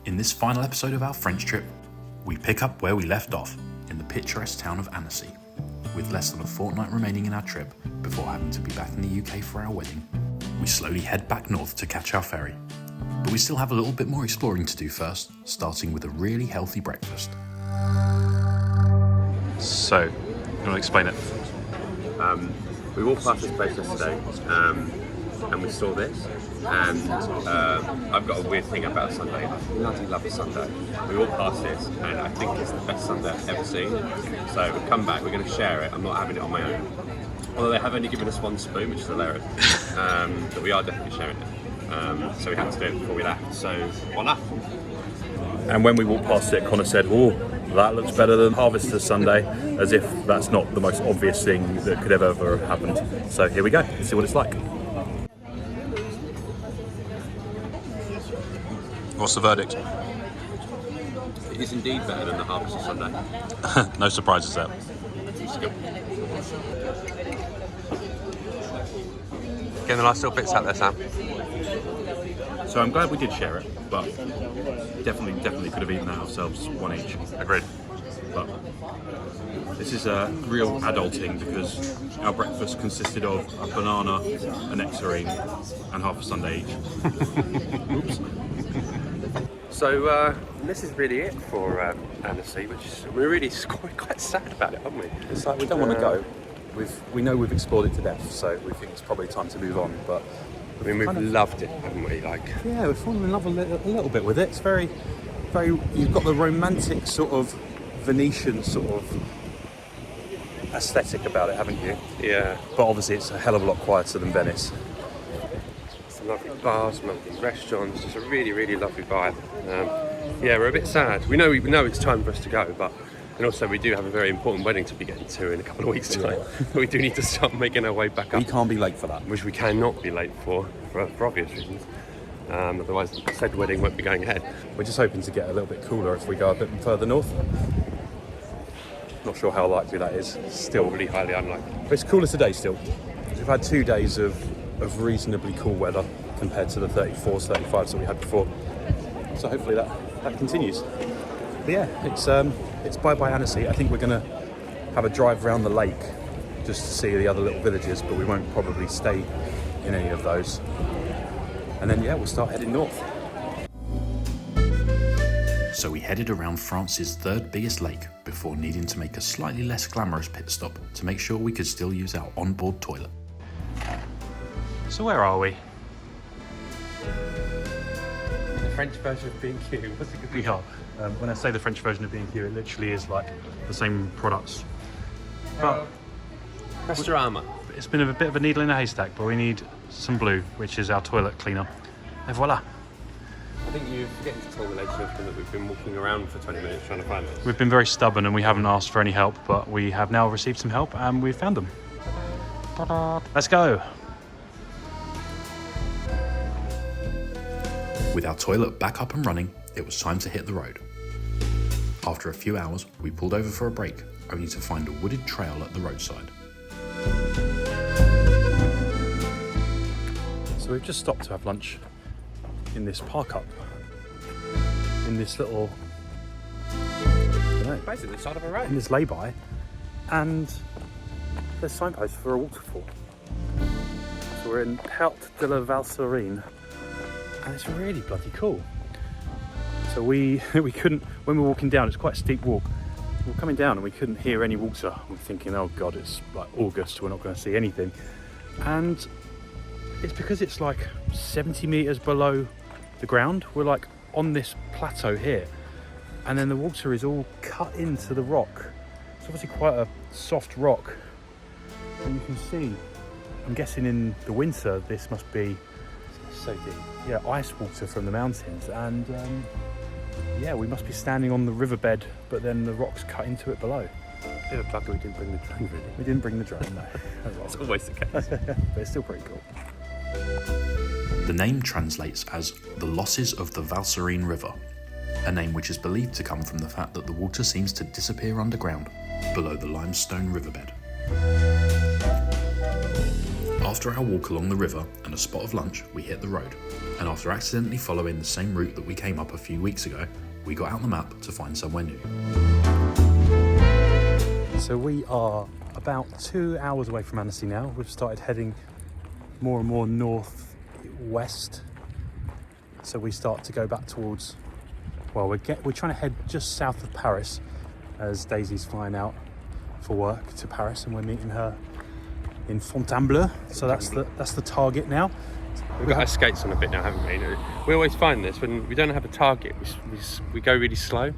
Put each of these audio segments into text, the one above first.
In this final episode of our French trip, we pick up where we left off in the picturesque town of Annecy. With less than a fortnight remaining in our trip before having to be back in the UK for our wedding, we slowly head back north to catch our ferry. But we still have a little bit more exploring to do first, starting with a really healthy breakfast. So, you want to explain it? We walked past this place yesterday and we saw this, and I've got a weird thing about Sunday. I bloody love a Sunday. We walked past this and I think it's the best Sunday I've ever seen. So we've come back, we're going to share it. I'm not having it on my own. Although they have only given us one spoon, which is hilarious. But we are definitely sharing it. So we had to do it before we left. So voila. And when we walked past it, Connor said, "Oh, that looks better than Harvester Sunday," as if that's not the most obvious thing that could ever have happened. So here we go, let's see what it's like. What's the verdict? It is indeed better than the Harvester Sunday. No surprises there. It's good. Getting the last little bits out there, Sam. So I'm glad we did share it, but definitely could have eaten that ourselves, one each. Agreed. But this is a real adulting because our breakfast consisted of a banana, a nectarine, and half a sundae each. Oops. So this is really it for Annecy, which is, we're really quite sad about it, aren't we? It's like we don't want to go. We know we've explored it to death, so we think it's probably time to move on. But I mean, we've loved it, haven't we? Yeah, we've fallen in love a little bit with it. It's very. You've got the romantic sort of Venetian sort of aesthetic about it, haven't you? Yeah. But obviously, it's a hell of a lot quieter than Venice. Some lovely bars, lovely restaurants. It's a really lovely vibe. Yeah, we're a bit sad. We know it's time for us to go, but. And also we do have a very important wedding to be getting to in a couple of weeks' time. We do need to start making our way back up. We can't be late for that. Which we cannot be late for obvious reasons. Otherwise said wedding won't be going ahead. We're just hoping to get a little bit cooler if we go a bit further north. Not sure how likely that is. Still really highly unlikely. But it's cooler today still. We've had 2 days of reasonably cool weather compared to the 34s, 35s that we had before. So hopefully that continues. But yeah, it's bye-bye Annecy. I think we're going to have a drive around the lake just to see the other little villages, but we won't probably stay in any of those. And then, we'll start heading north. So we headed around France's third biggest lake before needing to make a slightly less glamorous pit stop to make sure we could still use our onboard toilet. So where are we? The French version of B&Q. What's it We are. When I say the French version of B&Q, it literally is like the same products. But Restaurama. it's been a bit of a needle in a haystack, but we need some blue, which is our toilet cleaner. Et voila. I think you're forgetting to tell the ladies that we've been walking around for 20 minutes trying to find this. We've been very stubborn and we haven't asked for any help, but we have now received some help and we've found them. Ta-da. Let's go. With our toilet back up and running, it was time to hit the road. After a few hours, we pulled over for a break, only to find a wooded trail at the roadside. So we've just stopped to have lunch in this park up, in this little, Basically the side of a road. in this lay-by, and there's signposts for a waterfall. So we're in Perte de la Valserine, and it's really bloody cool. So we couldn't, when we were walking down, it's quite a steep walk. We were coming down and we couldn't hear any water. We're thinking, oh God, it's like August, we're not going to see anything. And it's because it's like 70 meters below the ground. We're like on this plateau here. And then the water is all cut into the rock. It's obviously quite a soft rock. And you can see, I'm guessing in the winter, this must be so deep. Yeah, ice water from the mountains. And we must be standing on the riverbed, but then the rocks cut into it below. Bit of luck we didn't bring the drone really. We didn't bring the drone, no. It's always the case. But it's still pretty cool. The name translates as the losses of the Valserine River, a name which is believed to come from the fact that the water seems to disappear underground below the limestone riverbed. After our walk along the river and a spot of lunch, we hit the road, and after accidentally following the same route that we came up a few weeks ago, we got out the map to find somewhere new. So we are about 2 hours away from Annecy now. We've started heading more and more northwest. So we start to go back towards, well, we're trying to head just south of Paris as Daisy's flying out for work to Paris, and we're meeting her in Fontainebleau. So that's the target now. We've got our skates on a bit now, haven't we? We always find this when we don't have a target, we go really slow.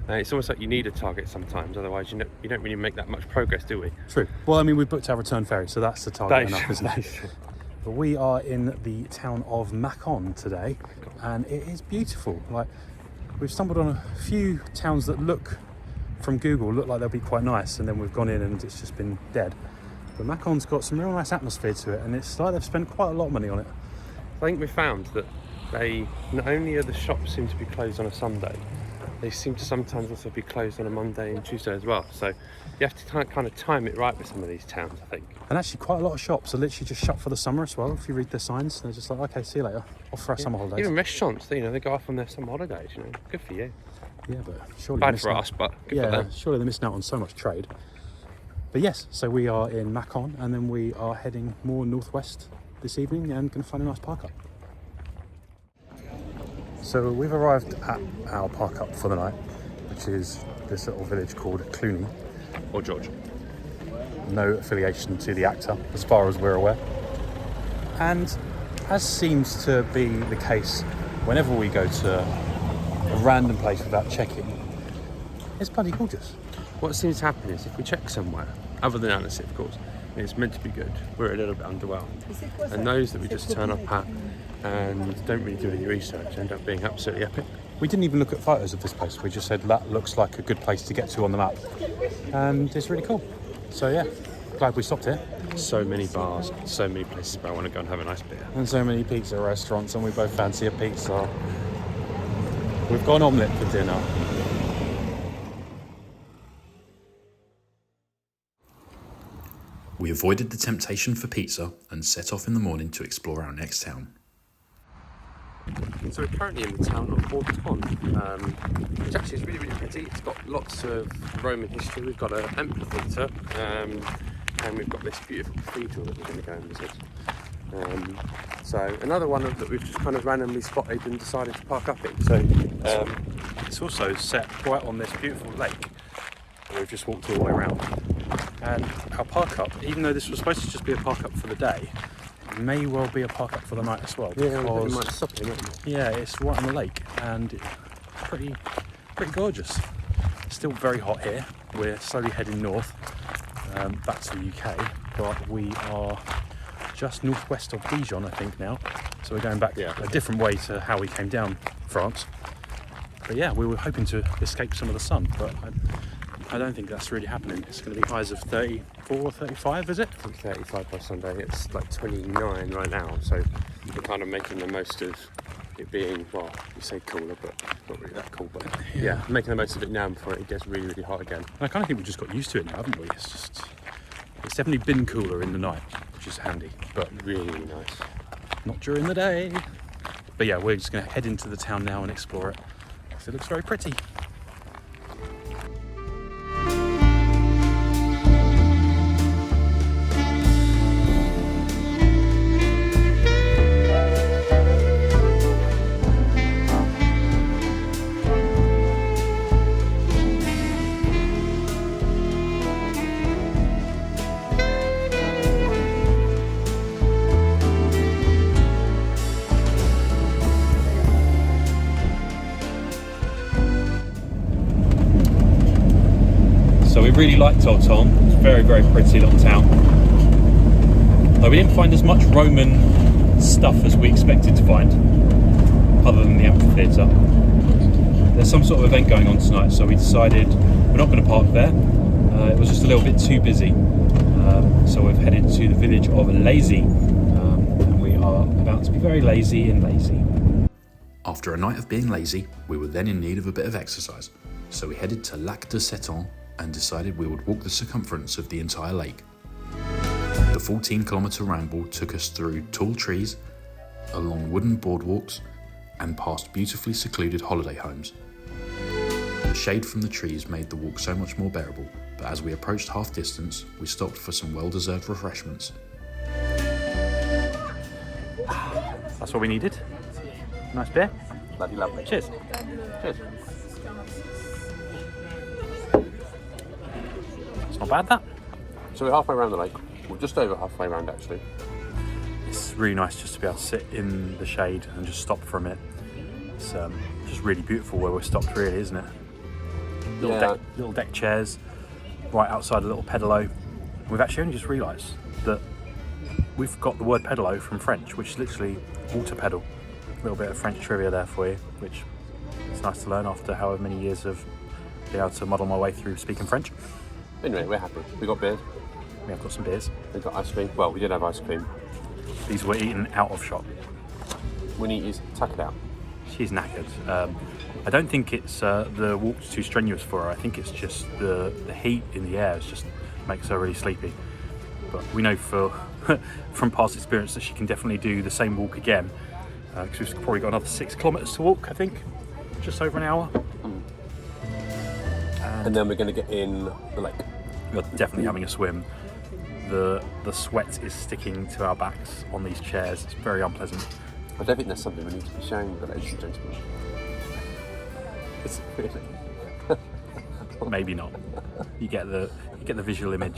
It's almost like you need a target sometimes, otherwise you don't really make that much progress, do we? True. Well, I mean, we've booked our return ferry, so that's the target enough, isn't it? But we are in the town of Mâcon today, and it is beautiful. Like, we've stumbled on a few towns that look like they'll be quite nice, and then we've gone in and it's just been dead. But Mâcon's got some real nice atmosphere to it, and it's like they've spent quite a lot of money on it. I think we found that not only are the shops seem to be closed on a Sunday, they seem to sometimes also be closed on a Monday and Tuesday as well. So you have to kind of time it right with some of these towns, I think. And actually quite a lot of shops are literally just shut for the summer as well. If you read their signs, they're just like, okay, see you later, off for our summer holidays. Even restaurants, they go off on their summer holidays, good for you. Yeah, but surely Bad for us, but good for them. Surely they're missing out on so much trade. But yes, so we are in Mâcon, and then we are heading more northwest this evening and going to find a nice park up. So we've arrived at our park up for the night, which is this little village called Cluny. Or George. No affiliation to the actor, as far as we're aware. And as seems to be the case whenever we go to a random place without checking, it's bloody gorgeous. What seems to happen is if we check somewhere, other than Annecy of course, and it's meant to be good, we're a little bit underwhelmed. And those that we just turn up at and don't really do any research end up being absolutely epic. We didn't even look at photos of this place. We just said that looks like a good place to get to on the map, and it's really cool. So yeah, glad we stopped here. So many bars, so many places where I want to go and have a nice beer. And so many pizza restaurants, and we both fancy a pizza. We've got an omelette for dinner. We avoided the temptation for pizza and set off in the morning to explore our next town. So we're currently in the town of Autun, which actually is really, really pretty. It's got lots of Roman history. We've got an amphitheatre, and we've got this beautiful cathedral that we're going to go and visit. So another one that we've just kind of randomly spotted and decided to park up in. So It's also set right on this beautiful lake. We've just walked all the way around. And our park up, even though this was supposed to just be a park up for the day, may well be a park up for the night as well. yeah, we Because might stop here, mightn't we? yeah, it's right on the lake, and it's pretty gorgeous. It's still very hot here. We're slowly heading north, back to the UK, but we are just northwest of Dijon, I think now. So we're going back a different way to how we came down France. But yeah, we were hoping to escape some of the sun, but I don't think that's really happening. It's going to be highs of 34, 35, is it? I think 35 by Sunday. It's like 29 right now, so we're kind of making the most of it being, well, you say cooler, but not really that cool, but yeah, making the most of it now before it gets really, really hot again. And I kind of think we've just got used to it now, haven't we? It's definitely been cooler in the night, which is handy, but Really, really nice. not during the day. But yeah, we're just going to head into the town now and explore it, because it looks very pretty. So we really liked Autun. It's a very, very pretty little town. Though we didn't find as much Roman stuff as we expected to find, other than the amphitheatre. There's some sort of event going on tonight, so we decided we're not going to park there. It was just a little bit too busy. So we've headed to the village of Lazy, and we are about to be very lazy and lazy. After a night of being lazy, we were then in need of a bit of exercise, so we headed to Lac de Seton and decided we would walk the circumference of the entire lake. The 14-kilometre ramble took us through tall trees, along wooden boardwalks, and past beautifully secluded holiday homes. The shade from the trees made the walk so much more bearable, but as we approached half distance, we stopped for some well-deserved refreshments. That's what we needed. Nice beer. Bloody lovely. Cheers. Cheers. It's not bad, that. So we're halfway around the lake. We're just over halfway around actually. It's really nice just to be able to sit in the shade and just stop for a minute. It's just really beautiful where we're stopped, really, isn't it? Little deck chairs right outside a little pedalo. We've actually only just realised that we've got the word pedalo from French, which is literally water pedal. A little bit of French trivia there for you, which is nice to learn after however many years of being able to muddle my way through speaking French. Anyway, we're happy. We got beers. We have got some beers. We got ice cream. Well, we did have ice cream. These were eaten out of shop. Winnie is tuckered out. She's knackered. I don't think it's the walk's too strenuous for her. I think it's just the heat in the air just makes her really sleepy. But we know from past experience that she can definitely do the same walk again. Because we've probably got another 6 kilometres to walk, I think. Just over an hour. And then we're going to get in the lake. We're definitely having a swim. The sweat is sticking to our backs on these chairs. It's very unpleasant. I don't think that's something we need to be showing the ladies and gentlemen. It's really... Maybe not. You get the visual image.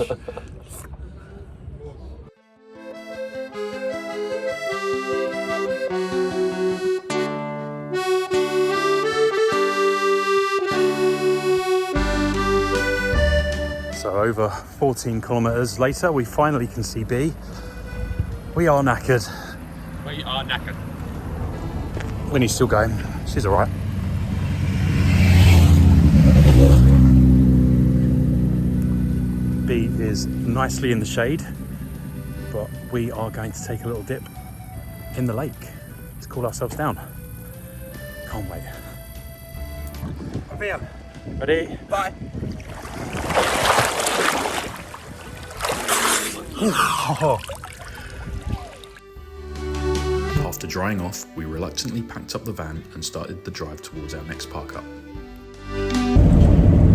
So over 14 kilometres later, we finally can see B. We are knackered. We are knackered. Winnie's still going. She's all right. B is nicely in the shade, but we are going to take a little dip in the lake to cool ourselves down. Can't wait. Ready? Bye. After drying off, we reluctantly packed up the van and started the drive towards our next park up.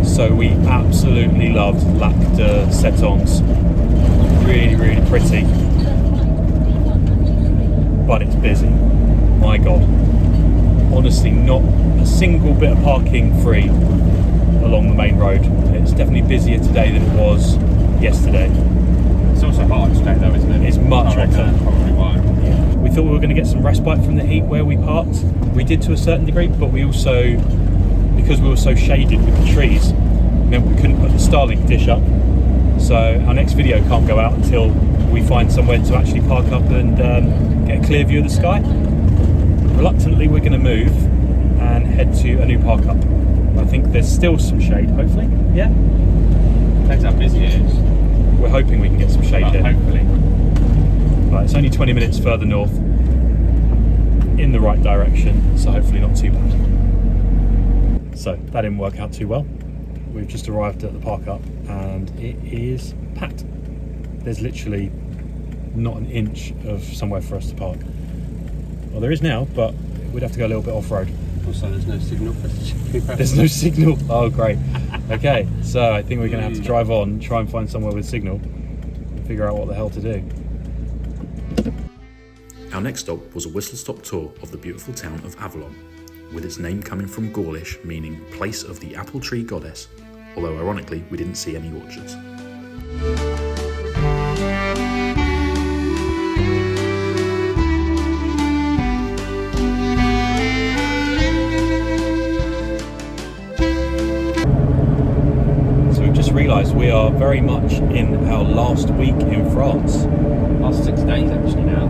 So we absolutely loved Lac de Setons. Really, really pretty. But it's busy. My God. Honestly, not a single bit of parking free along the main road. It's definitely busier today than it was yesterday. It's also hot today though, isn't it? It's much hotter. Probably why. We thought we were going to get some respite from the heat where we parked. We did to a certain degree, but we also, because we were so shaded with the trees, meant we couldn't put the Starlink dish up. So our next video can't go out until we find somewhere to actually park up and get a clear view of the sky. Reluctantly, we're going to move and head to a new park up. I think there's still some shade, hopefully. Yeah? Depends how busy it is. We're hoping we can get some shade here. Hopefully. Right, it's only 20 minutes further north in the right direction, so hopefully not too bad. So that didn't work out too well. We've just arrived at the park up and it is packed. There's literally not an inch of somewhere for us to park. Well, there is now, but we'd have to go a little bit off-road. Also, there's no signal for the There's no signal. Oh, great. Okay, so I think we're going to have to drive on, try and find somewhere with signal, and figure out what the hell to do. Our next stop was a whistle-stop tour of the beautiful town of Avalon, with its name coming from Gaulish, meaning place of the apple tree goddess, although ironically we didn't see any orchards. Realised we are very much in our last week in France. Last 6 days actually now.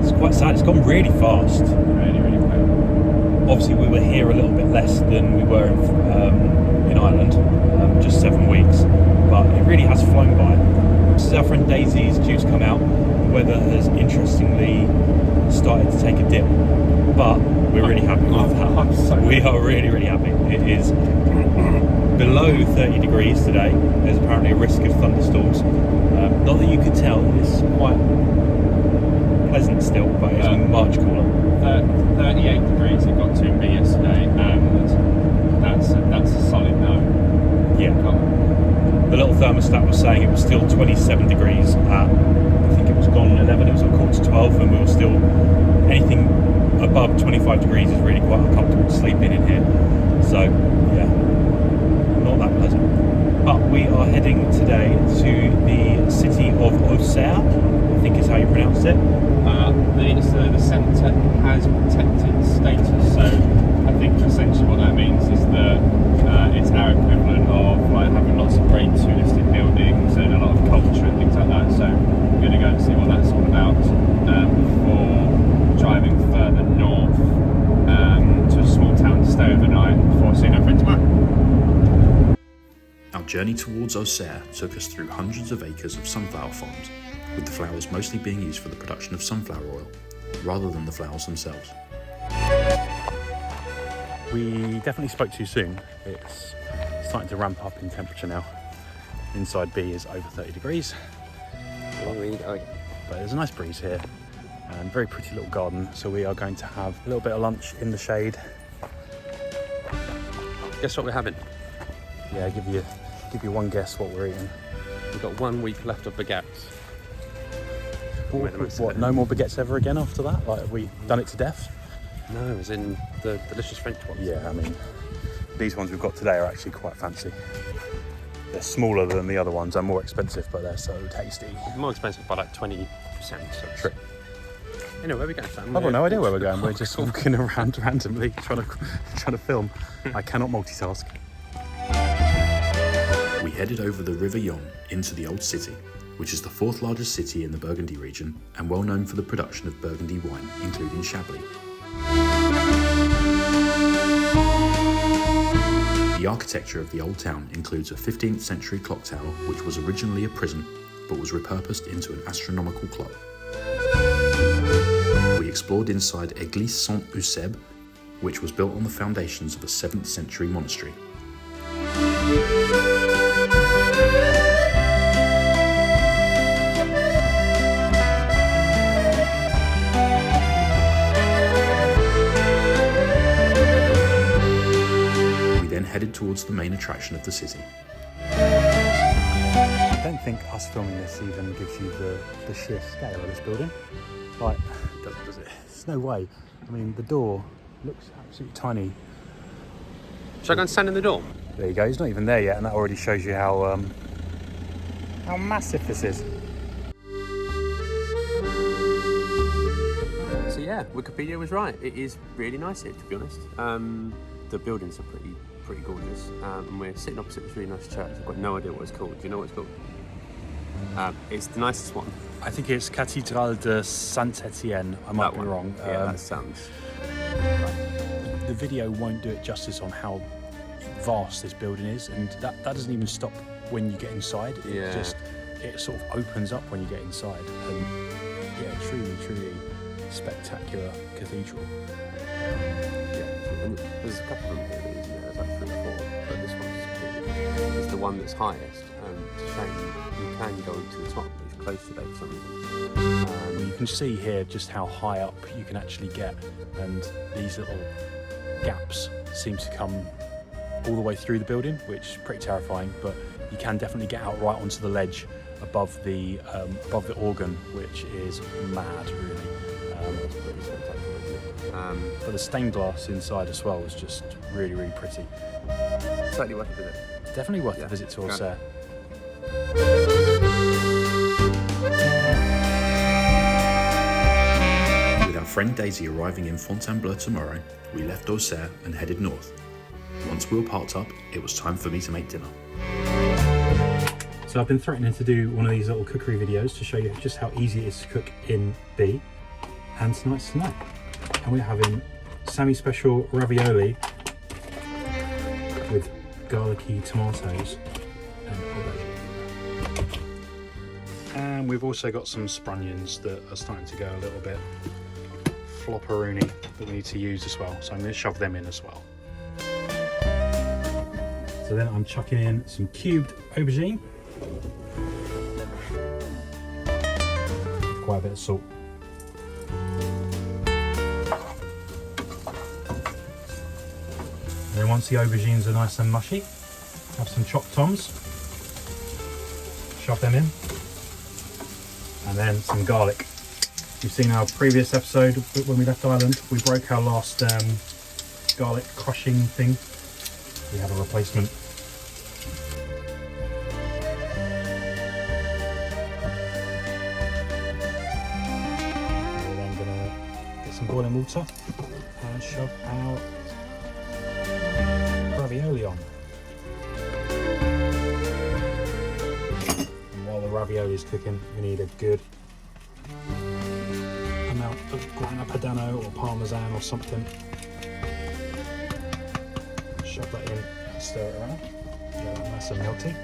It's quite sad, it's gone really fast. Really, really well. Obviously we were here a little bit less than we were in Ireland, just 7 weeks, but it really has flown by. This is our friend Daisy's due to come out. The weather has interestingly started to take a dip, but we're really happy with that. I'm so we are really, really happy. It is below 30 degrees today. There's apparently a risk of thunderstorms. Not that you could tell, it's quite pleasant still, but it's much cooler. 38 degrees it got to me yesterday, and that's a solid no. Yeah. The little thermostat was saying it was still 27 degrees at, I think it was gone 11, it was at 11:45, and we were still, anything above 25 degrees is really quite uncomfortable to sleep in here. So, yeah, not that pleasant. But we are heading today to the city of Auxerre, I think is how you pronounce it. The centre has protected status, so I think essentially what that means is that it's our equivalent of like having lots of Grade 2 listed buildings and a lot of culture and things like that. So we're going to go and see what that's all about before driving further north to a small town to stay overnight before seeing our friend tomorrow. Our journey towards Auxerre took us through hundreds of acres of sunflower farms, with the flowers mostly being used for the production of sunflower oil, rather than the flowers themselves. We definitely spoke too soon. It's starting to ramp up in temperature now. Inside B is over 30 degrees. But there's a nice breeze here and very pretty little garden. So we are going to have a little bit of lunch in the shade. Guess what we're having? Yeah, give you one guess what we're eating. We've got 1 week left of baguettes. What, no more baguettes ever again after that? Like, have we done it to death? No, as in the delicious French ones. Yeah, I mean, these ones we've got today are actually quite fancy. They're smaller than the other ones and more expensive, but they're so tasty. More expensive by like 20%. So True. Anyway, where are we going, Sam? I've got no idea where we're going. We're just walking around randomly trying to film. I cannot multitask. We headed over the River Yonne into the Old City, which is the 4th largest city in the Burgundy region and well known for the production of Burgundy wine, including Chablis. The architecture of the old town includes a 15th century clock tower which was originally a prison but was repurposed into an astronomical clock. We explored inside Église Saint-Eusèbe, which was built on the foundations of a 7th century monastery. Headed towards the main attraction of the city. I don't think us filming this even gives you the sheer scale of this building. Like, does it? There's no way. I mean, the door looks absolutely tiny. Should I go and stand in the door? There you go. He's not even there yet, and that already shows you how massive this is. So yeah, Wikipedia was right. It is really nice here, to be honest. The buildings are pretty gorgeous, and we're sitting opposite this really nice church. I've got no idea what it's called. Do you know what it's called? It's the nicest one. I think it's Cathédrale de Saint-Étienne. I might be wrong. Yeah, that sounds. The video won't do it justice on how vast this building is, and that doesn't even stop when you get inside. It sort of opens up when you get inside, and yeah, truly spectacular cathedral. And there's a couple of them here, isn't there? There's like 3 or 4, but this one's the one that's highest. It's a shame you can go to the top, but it's closed today for some reason. You can see here just how high up you can actually get, and these little gaps seem to come all the way through the building, which is pretty terrifying, but you can definitely get out right onto the ledge above the organ, which is mad, really. It's pretty spectacular. But the stained glass inside as well is just really pretty. Totally worth a visit. It's definitely worth a visit to Auxerre. With our friend Daisy arriving in Fontainebleau tomorrow, we left Auxerre and headed north. Once we were parked up, it was time for me to make dinner. So I've been threatening to do one of these little cookery videos to show you just how easy it is to cook in B, and tonight's tonight. And we're having Sammy Special ravioli with garlicky tomatoes and aubergine. And we've also got some sprunions that are starting to go a little bit flopperoonie that we need to use as well. So I'm going to shove them in as well. So then I'm chucking in some cubed aubergine. Quite a bit of salt. And then once the aubergines are nice and mushy, have some chopped toms. Shove them in. And then some garlic. You've seen our previous episode when we left Ireland, we broke our last garlic crushing thing. We have a replacement. We're then gonna get some boiling water and shove our ravioli on. And while the ravioli is cooking, we need a good amount of grana padano or parmesan or something. Shove that in, stir it around, get that nice and melty.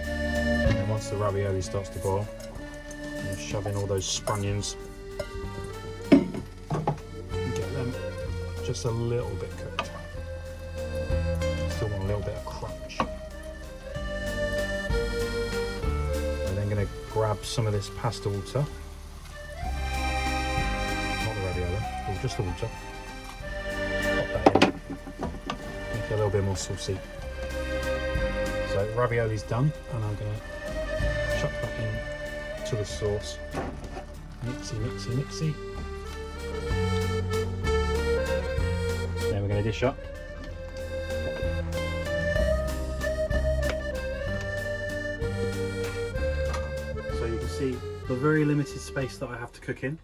And then once the ravioli starts to boil, you shove in all those sprunions and get them just a little bit cooked. Still want a little bit of crunch. We're then going to grab some of this pasta water. Or just the water. Pop that in. Make it a little bit more saucy. So ravioli's done, and I'm going to chuck that in to the sauce. Mixy, mixy, mixy. Then we're going to dish up. So you can see the very limited space that I have to cook in.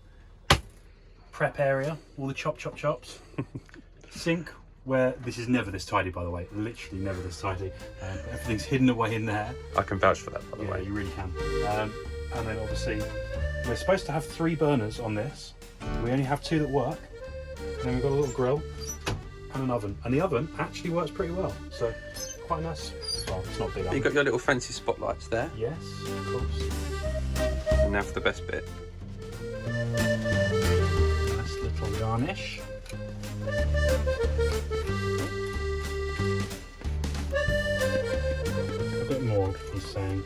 Prep area, all the chops. Sink, where this is never this tidy, by the way, literally never this tidy. Everything's hidden away in there. I can vouch for that, by the Yeah, way. you really can. And then obviously, we're supposed to have 3 burners on this. We only have 2 that work. And then we've got a little grill and an oven. And the oven actually works pretty well. So quite nice. Well, it's not big. You've got your little fancy spotlights there. Yes, of course. And now for the best bit. Nice little garnish. A bit more, he's saying.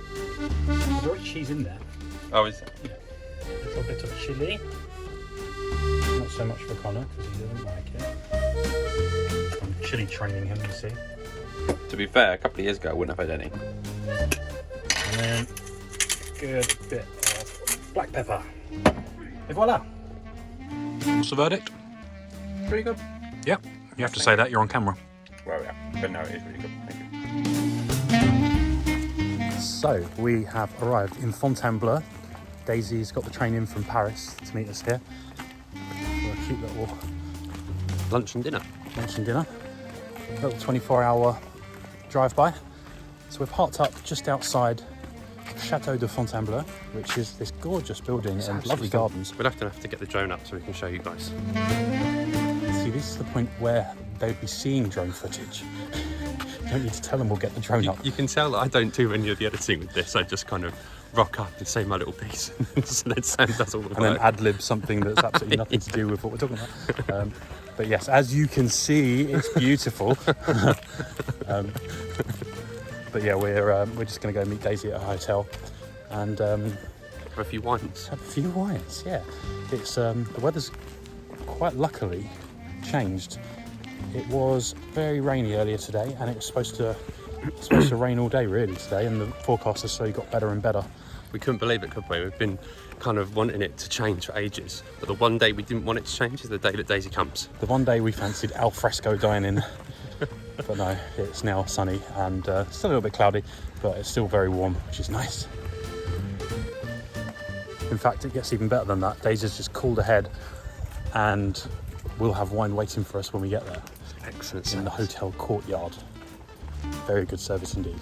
There's already cheese in there. Oh, is it? Yeah. A little bit of chilli. Not so much for Connor because he doesn't like it. I'm chilli training him, you see. To be fair, a couple of years ago I wouldn't have had any. And then a good bit of black pepper. Et voila. What's the verdict? Pretty good. Yeah, you have to say that, you're on camera. Well, yeah, but no, it is really good. Thank you. So we have arrived in Fontainebleau. Daisy's got the train in from Paris to meet us here for a cute little Lunch and dinner. lunch and dinner. A little 24-hour drive-by. So we're parked up just outside Chateau de Fontainebleau, which is this gorgeous building and lovely gardens. We'll have to get the drone up so we can show you guys. See, this is the point where they'd be seeing drone footage. You don't need to tell them we'll get the drone up. You can tell that I don't do any of the editing with this. I just kind of rock up and say my little piece. So then Sam does all the work. And then ad-lib something that's absolutely nothing to do with what we're talking about. But yes, as you can see, it's beautiful. But yeah, we're just going to go meet Daisy at a hotel and Have a few wines. have a few wines. Yeah, it's the weather's quite luckily changed. It was very rainy earlier today, and it was supposed to rain all day really today, and the forecast has slowly got better and better. We couldn't believe it, could we? We've been kind of wanting it to change for ages. But the one day we didn't want it to change is the day that Daisy comes. The one day we fancied al fresco dining, but no, it's now sunny and still a little bit cloudy, but it's still very warm, which is nice. In fact, it gets even better than that. Daisy's just called ahead, and we'll have wine waiting for us when we get there Excellent. in the hotel courtyard. Very good service indeed.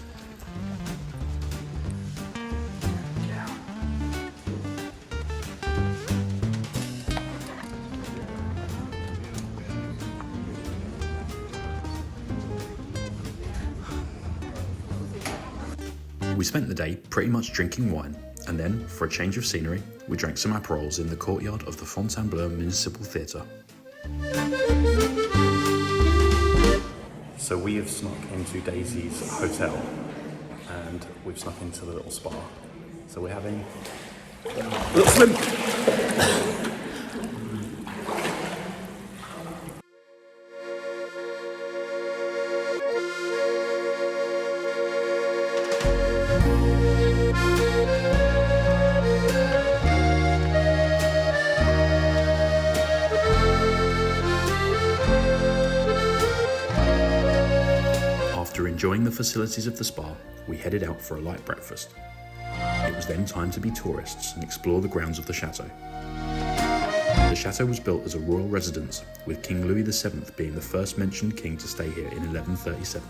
We spent the day pretty much drinking wine, and then, for a change of scenery, we drank some Aperols in the courtyard of the Fontainebleau Municipal Theatre. So we have snuck into Daisy's hotel and we've snuck into the little spa. So we're having a little swim. After enjoying the facilities of the spa, we headed out for a light breakfast. It was then time to be tourists and explore the grounds of the chateau. The chateau was built as a royal residence, with King Louis VII being the first mentioned king to stay here in 1137.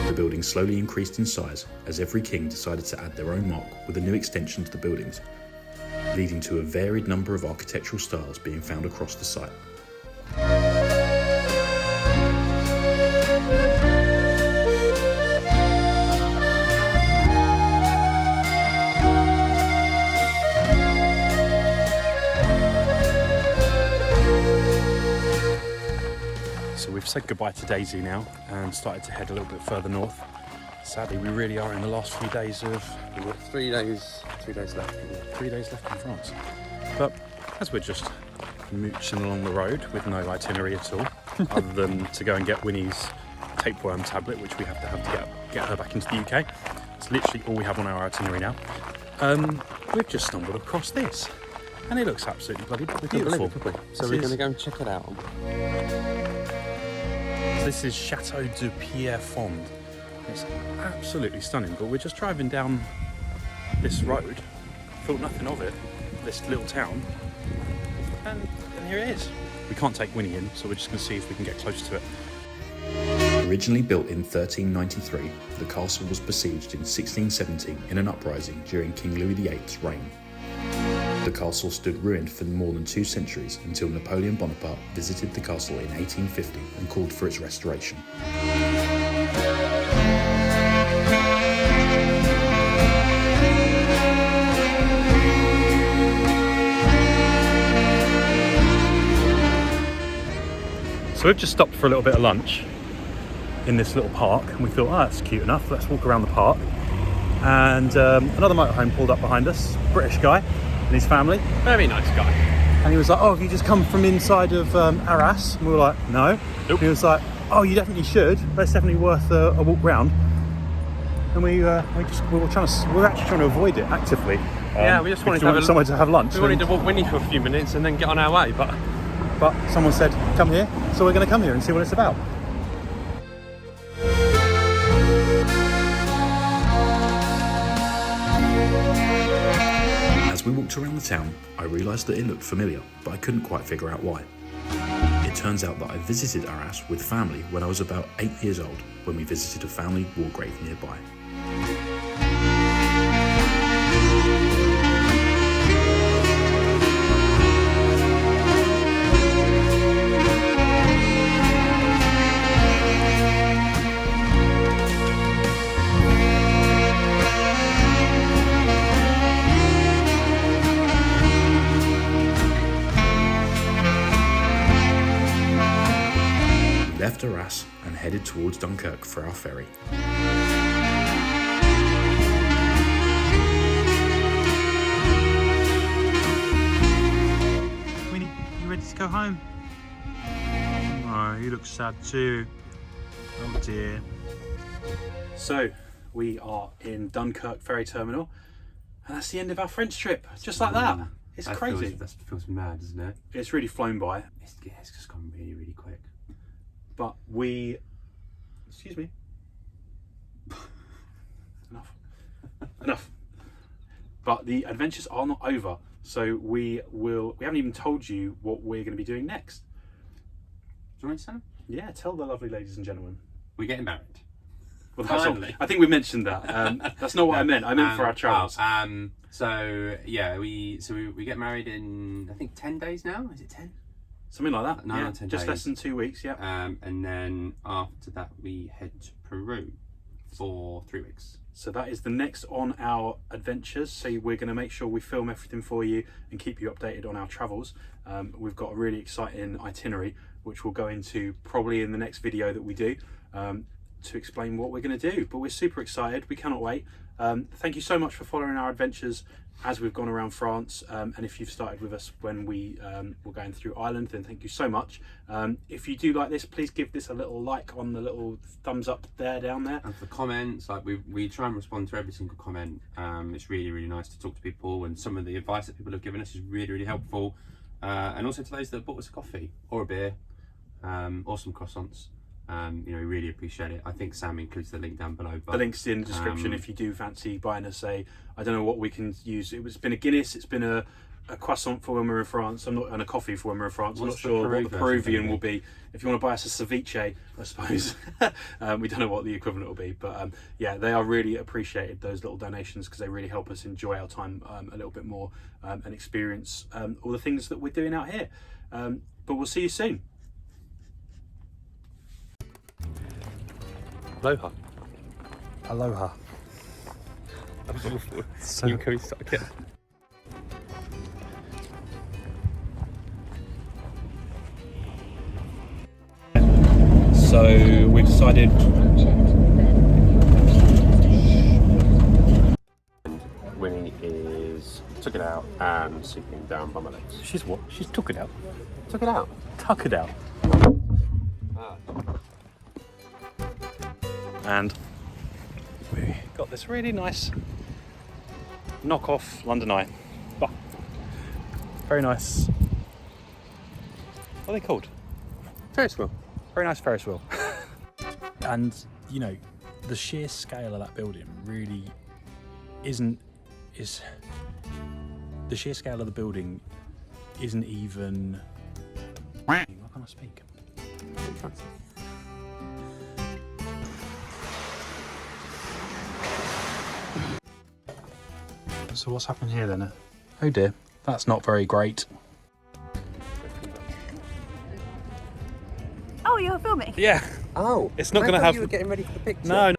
The building slowly increased in size as every king decided to add their own mark with a new extension to the buildings, leading to a varied number of architectural styles being found across the site. So we've said goodbye to Daisy now and started to head a little bit further north. Sadly, we really are in the last few days of... We've got 3 days left. 3 days left in France. But as we're just mooching along the road with no itinerary at all, other than to go and get Winnie's tapeworm tablet, which we have to get her back into the UK. It's literally all we have on our itinerary now. We've just stumbled across this. And it looks absolutely bloody beautiful. So we're going to go and check it out. This is Chateau de Pierrefonds. It's absolutely stunning, but we're just driving down this road, thought nothing of it, this little town, and here it is. We can't take Winnie in, so we're just going to see if we can get close to it. Originally built in 1393, the castle was besieged in 1617 in an uprising during King Louis VIII's reign. The castle stood ruined for more than 2 centuries until Napoleon Bonaparte visited the castle in 1850 and called for its restoration. So we've just stopped for a little bit of lunch in this little park and we thought, oh, that's cute enough, let's walk around the park. And another motorhome pulled up behind us, British guy and his family. Very nice guy. And he was like, oh, have you just come from inside of Arras? And we were like, no. Nope. And he was like, oh, you definitely should. That's definitely worth a walk round. And we're actually trying to avoid it actively. Yeah, we just wanted to have somewhere to have lunch. We wanted to walk Winnie for a few minutes and then get on our way, but someone said, come here. So we're going to come here and see what it's about. As we walked around the town, I realised that it looked familiar, but I couldn't quite figure out why. It turns out that I visited Arras with family when I was about 8 years old, when we visited a family war grave nearby. We left Arras and headed towards Dunkirk for our ferry. Winnie, you ready to go home? Oh, you look sad too. Oh dear. So, we are in Dunkirk ferry terminal and that's the end of our French trip, just like that. It's crazy. That feels mad, doesn't it? It's really flown by. It's just gone really, really quick. But we... Excuse me. Enough. But the adventures are not over. So we haven't even told you what we're going to be doing next. Do you want to tell them? Yeah, tell the lovely ladies and gentlemen. We're getting married. Well, that's all. I think we mentioned that. That's not what I meant. I meant for our travels. So yeah, we get married in I think 10 days now. Is it 10? Something like that. 9 yeah, or 10 just days. less than 2 weeks. Yeah. And then after that we head to Peru for 3 weeks. So that is the next on our adventures. So we're going to make sure we film everything for you and keep you updated on our travels. We've got a really exciting itinerary which we'll go into probably in the next video that we do, to explain what we're going to do. But we're super excited, we cannot wait. Thank you so much for following our adventures as we've gone around France, and if you've started with us when we were going through Ireland, then thank you so much. If you do like this, please give this a little like on the little thumbs up there, down there. And for comments, like we try and respond to every single comment. It's really, really nice to talk to people, and some of the advice that people have given us is really, really helpful. And also to those that bought us a coffee or a beer, or some croissants. You know, we really appreciate it. I think Sam includes the link down below. But, the link's in the description if you do fancy buying us a, I don't know what we can use. It's been a Guinness, it's been a croissant for when we're in France. I'm not, and a coffee for when we're in France. I'm not sure what the Peruvian will be. If you want to buy us a ceviche, I suppose. We don't know what the equivalent will be, but yeah, they are really appreciated, those little donations, because they really help us enjoy our time a little bit more, and experience all the things that we're doing out here. But we'll see you soon. Aloha. Aloha. So you can start again. So we've decided. Winnie is took it out and sleeping down by my legs. She's what? She's took it out. Took it out. Tuck it out. And we got this really nice knockoff London Eye. Oh, very nice. What are they called? Ferris wheel. Very nice Ferris wheel. And you know, the sheer scale of that building really the sheer scale of the building isn't even. Why can't I speak? So what's happened here then? Oh dear, that's not very great. Oh, you're filming? Yeah. Oh, It's not going to have. You were getting ready for the picture. No.